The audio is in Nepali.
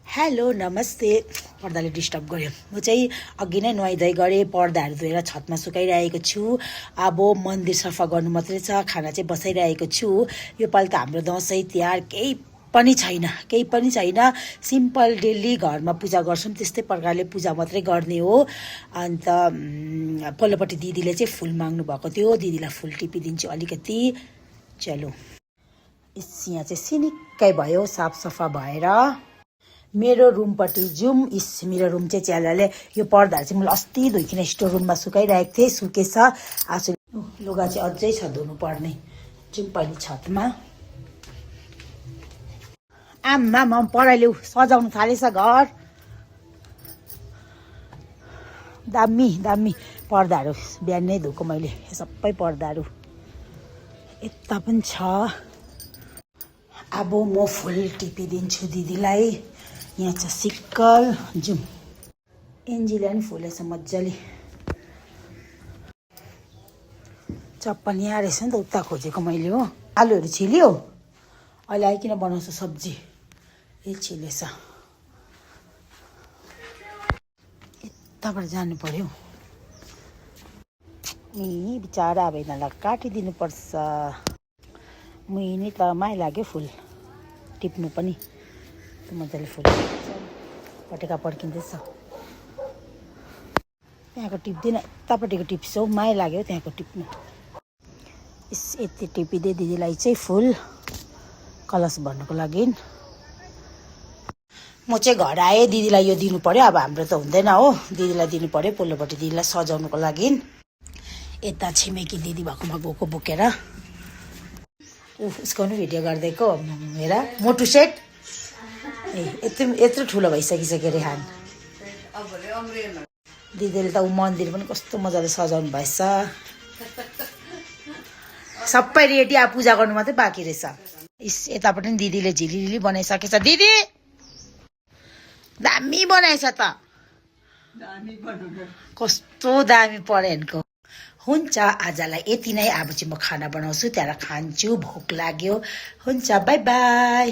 हेलो नमस्ते। पर्दाले डिस्टर्ब गर्यो। म चाहिँ अघि नै नुहाइधुवाइ गरेँ, पर्दाहरू धोएर छतमा सुकाइरहेको छु। अब मन्दिर सफा गर्नु मात्रै छ, खाना चाहिँ बसाइरहेको छु। योपालि त हाम्रो दसैँ तिहार केही पनि छैन, सिम्पल डेली घरमा पूजा गर्छौँ त्यस्तै प्रकारले पूजा मात्रै गर्ने हो। अन्त पल्लोपट्टि दिदीले चाहिँ फुल माग्नु भएको थियो, दिदीलाई फुल टिपिदिन्छु अलिकति। चलो यहाँ चाहिँ सिनिक्कै भयो साफसफा भएर। मेरो रुमपट्टि जाउँ। मेरो रुम चाहिँ च्यालाले यो पर्दाहरू चाहिँ मैले अस्ति धोइकन स्टोर रुममा सुकाइरहेको थिएँ, सुकेछ। आज लुगा चाहिँ अझै छ धुनु पर्ने। जाउँ पहिले छतमा। आम्मा पढाइले सजाउनु थालेछ घर। दामी पर्दाहरू बिहानै धोएको मैले सबै पर्दाहरू। यता पनि छ। अब म फुल टिपिदिन्छु दिदीलाई। यहाँ छ सिक्कल। जाउँ। एन्जीलाई पनि फुलेछ मजाले। चप्पल यहाँ रहेछ नि त, उता खोजेको मैले हो। आलुहरू छिल्यो, अहिले आइकन बनाउँछु सब्जी। छिलेछ। यताबाट जानु पर्यो। बिचरा अब यिनीहरूलाई काटिदिनु पर्छ। मुइनी त माया लाग्यो फुल टिप्नु पनि। मजाले फुल पटेका पड्किँदैछ। त्यहाँको टिप्दिनँ, यतापट्टिको टिप्छौ। माया लाग्यो त्यहाँको टिप्नु। यति टिपिदिए दिदीलाई चाहिँ फुल कलश भर्नुको लागि। म चाहिँ घर आएँ, दिदीलाई यो दिनु पर्यो। अब हाम्रो त हुँदैन हो, दिदीलाई दिनु पर्यो। पल्लोपट्टि दिदीलाई सजाउनुको लागि। यता छिमेकी दिदी भएकोमा गएको बोकेर। उसको पनि भिडियो गरिदिएको हेर। मोटु सेट यत्रो ठुलो भइसकिसक्यो रे हान। दिदीले त ऊ मन्दिर पनि कस्तो मजाले सजाउनु भएछ। सबै रेडी। अब पूजा गर्नु मात्रै बाँकी रहेछ। यतापट्टि पनि दिदीले झिलिली बनाइसकेछ। दिदी दामी बनाएछ त। कस्तो दामी परेनको। हुन्छ आजलाई यति नै। अब चाहिँ म खाना बनाउँछु, त्यहाँबाट खान्छु। भोक लाग्यो। हुन्छ, बाई बाई।